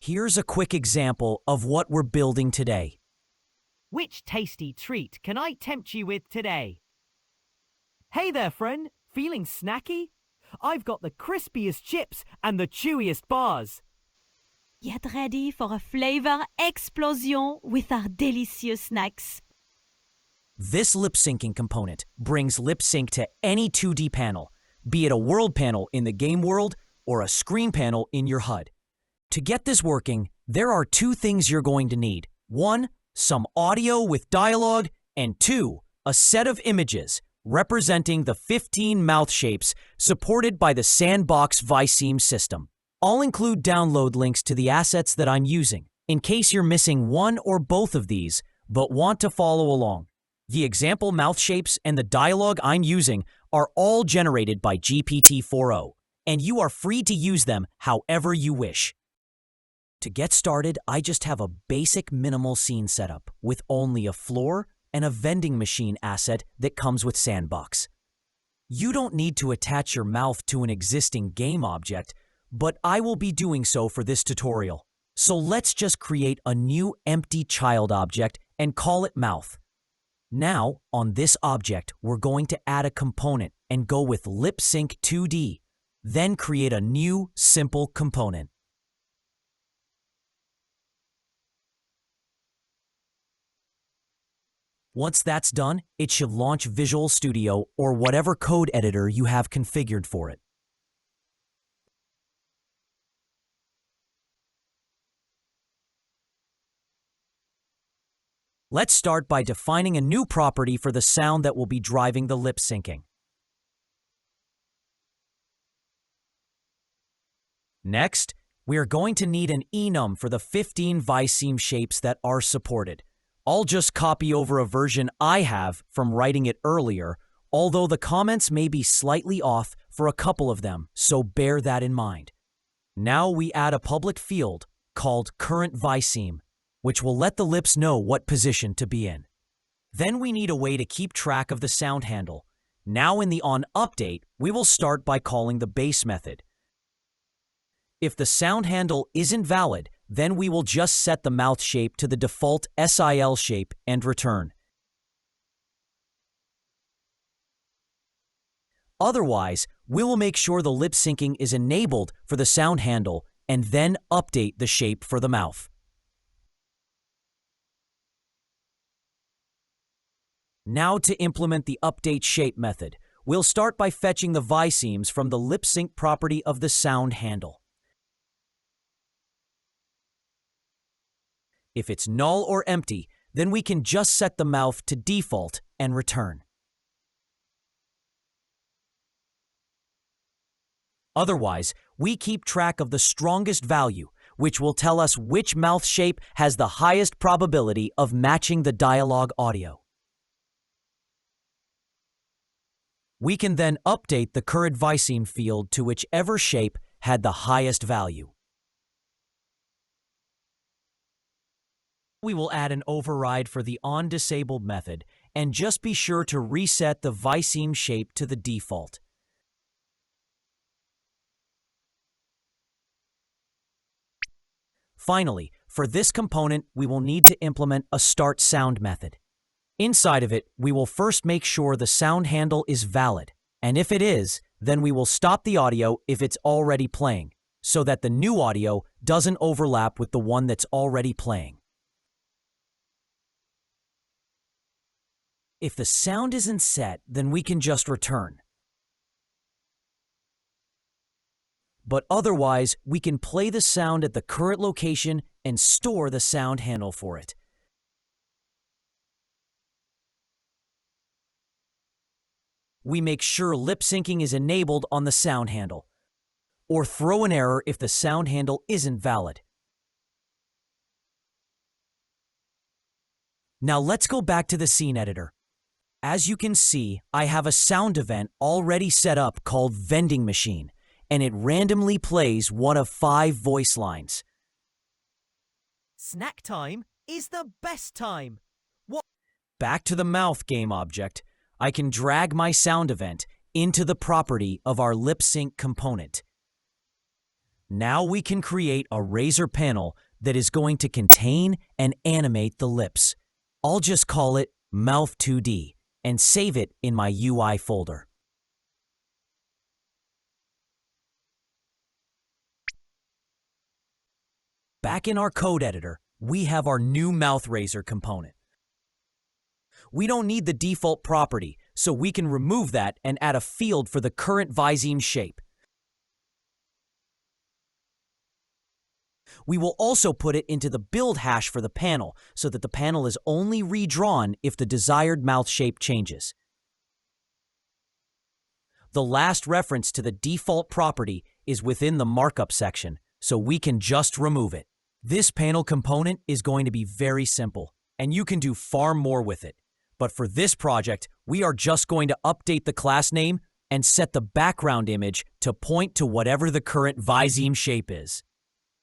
Here's a quick example of what we're building today. Which tasty treat can I tempt you with today? Hey there, friend. Feeling snacky? I've got the crispiest chips and the chewiest bars. Get ready for a flavor explosion with our delicious snacks. This lip syncing component brings lip sync to any 2D panel, be it a world panel in the game world or a screen panel in your HUD. To get this working, there are two things you're going to need. One, some audio with dialogue, and two, a set of images representing the 15 mouth shapes supported by the S&box Viseme system. I'll include download links to the assets that I'm using, in case you're missing one or both of these, but want to follow along. The example mouth shapes and the dialogue I'm using are all generated by GPT-4o, and you are free to use them however you wish. To get started, I just have a basic minimal scene setup with only a floor and a vending machine asset that comes with S&box. You don't need to attach your mouth to an existing game object, but I will be doing so for this tutorial. So let's just create a new empty child object and call it mouth. Now, on this object, we're going to add a component and go with Lip Sync 2D, then create a new simple component. Once that's done, it should launch Visual Studio or whatever code editor you have configured for it. Let's start by defining a new property for the sound that will be driving the lip syncing. Next, we are going to need an enum for the 15 Viseme shapes that are supported. I'll just copy over a version I have from writing it earlier, although the comments may be slightly off for a couple of them, so bear that in mind. Now we add a public field called current Viseme, which will let the lips know what position to be in. Then we need a way to keep track of the sound handle. Now in the onUpdate, we will start by calling the base method. If the sound handle isn't valid, then we will just set the mouth shape to the default SIL shape and return. Otherwise, we will make sure the lip syncing is enabled for the sound handle and then update the shape for the mouth. Now to implement the update shape method, we'll start by fetching the Visemes from the lip sync property of the sound handle. If it's null or empty, then we can just set the mouth to default and return. Otherwise, we keep track of the strongest value, which will tell us which mouth shape has the highest probability of matching the dialogue audio. We can then update the current Viseme field to whichever shape had the highest value. We will add an override for the onDisabled method and just be sure to reset the Viseme shape to the default. Finally, for this component, we will need to implement a start sound method. Inside of it, we will first make sure the sound handle is valid, and if it is, then we will stop the audio if it's already playing, so that the new audio doesn't overlap with the one that's already playing. If the sound isn't set, then we can just return. But otherwise, we can play the sound at the current location and store the sound handle for it. We make sure lip syncing is enabled on the sound handle, or throw an error if the sound handle isn't valid. Now let's go back to the scene editor. As you can see, I have a sound event already set up called vending machine, and it randomly plays one of 5 voice lines. Snack time is the best time. Back to the mouth game object, I can drag my sound event into the property of our lip sync component. Now we can create a razor panel that is going to contain and animate the lips. I'll just call it Mouth 2D and save it in my UI folder. Back in our code editor, we have our new mouth razor component. We don't need the default property, so we can remove that and add a field for the current Viseme shape. We will also put it into the build hash for the panel so that the panel is only redrawn if the desired mouth shape changes. The last reference to the default property is within the markup section, so we can just remove it. This panel component is going to be very simple, and you can do far more with it. But for this project, we are just going to update the class name and set the background image to point to whatever the current Viseme shape is.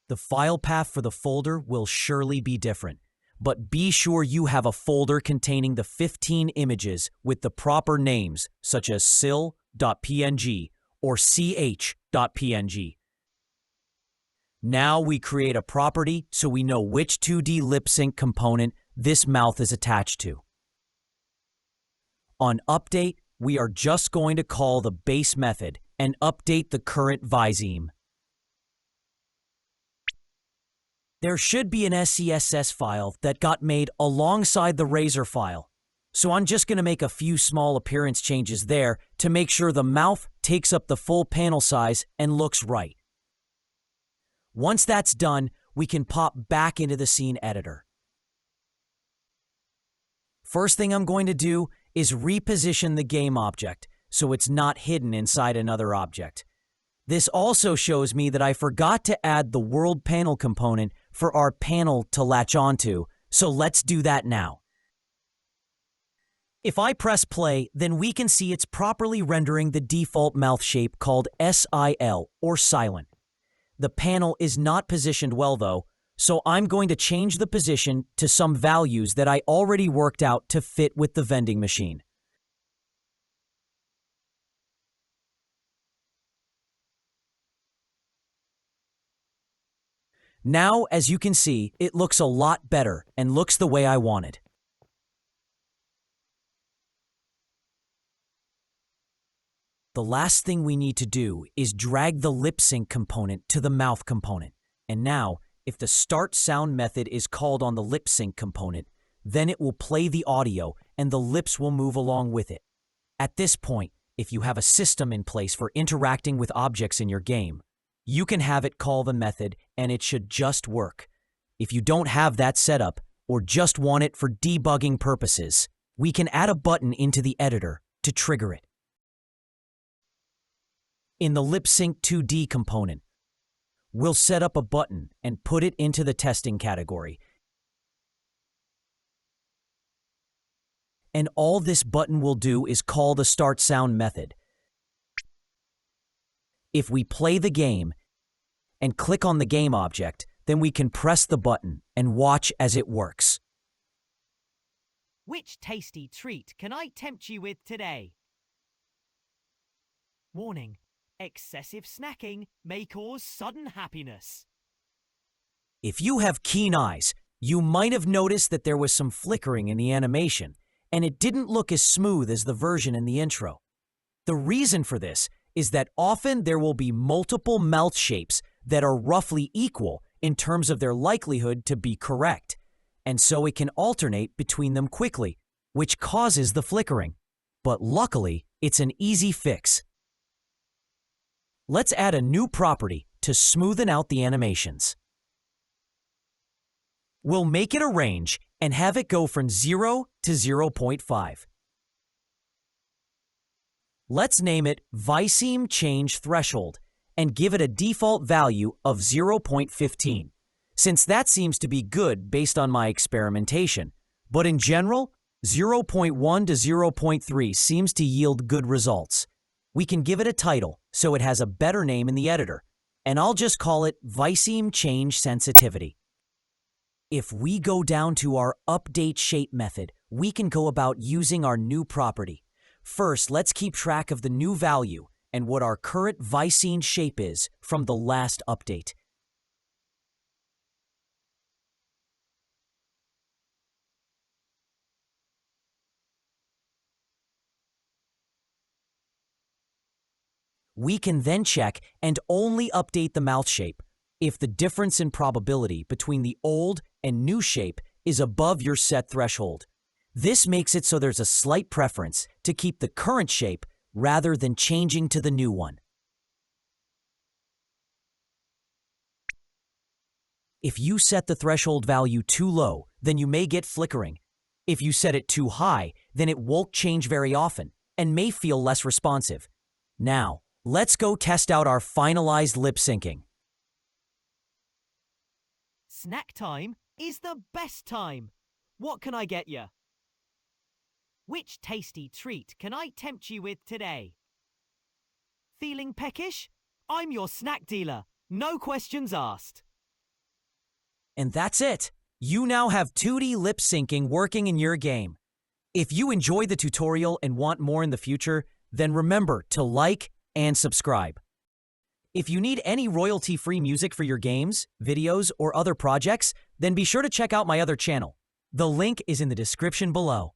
The file path for the folder will surely be different, but be sure you have a folder containing the 15 images with the proper names, such as sil.png or ch.png. Now we create a property so we know which 2D lip sync component this mouth is attached to. On update, we are just going to call the base method and update the current Viseme. There should be an SCSS file that got made alongside the razor file, so I'm just going to make a few small appearance changes there to make sure the mouth takes up the full panel size and looks right. Once that's done, we can pop back into the scene editor. First thing I'm going to do is reposition the game object so it's not hidden inside another object. This also shows me that I forgot to add the WorldPanel component for our panel to latch onto, so let's do that now. If I press play, then we can see it's properly rendering the default mouth shape called SIL, or silent. The panel is not positioned well though, so I'm going to change the position to some values that I already worked out to fit with the vending machine. Now, as you can see, it looks a lot better and looks the way I wanted. The last thing we need to do is drag the lip sync component to the mouth component. And now, if the start sound method is called on the lip sync component, then it will play the audio and the lips will move along with it. At this point, if you have a system in place for interacting with objects in your game, you can have it call the method and it should just work. If you don't have that set up or just want it for debugging purposes, we can add a button into the editor to trigger it. In the Lip Sync 2D component, we'll set up a button and put it into the testing category. And all this button will do is call the start sound method. If we play the game and click on the game object, then we can press the button and watch as it works. Which tasty treat can I tempt you with today? Warning: excessive snacking may cause sudden happiness. If you have keen eyes, you might have noticed that there was some flickering in the animation, and it didn't look as smooth as the version in the intro. The reason for this is that often there will be multiple mouth shapes that are roughly equal in terms of their likelihood to be correct, and so it can alternate between them quickly, which causes the flickering. But luckily, it's an easy fix. Let's add a new property to smoothen out the animations. We'll make it a range and have it go from 0 to 0.5. Let's name it Viseme Change Threshold and give it a default value of 0.15, since that seems to be good based on my experimentation. But in general, 0.1 to 0.3 seems to yield good results. We can give it a title so it has a better name in the editor, and I'll just call it Viseme Change Sensitivity. If we go down to our Update Shape method, we can go about using our new property. First, let's keep track of the new value and what our current Viseme shape is from the last update. We can then check and only update the mouth shape if the difference in probability between the old and new shape is above your set threshold. This makes it so there's a slight preference to keep the current shape rather than changing to the new one. If you set the threshold value too low, then you may get flickering. If you set it too high, then it won't change very often and may feel less responsive. Now, let's go test out our finalized lip syncing. Snack time is the best time. What can I get you? Which tasty treat can I tempt you with today? Feeling peckish? I'm your snack dealer. No questions asked. And that's it. You now have 2D lip syncing working in your game. If you enjoyed the tutorial and want more in the future, then remember to like and subscribe. If you need any royalty-free music for your games, videos, or other projects, then be sure to check out my other channel. The link is in the description below.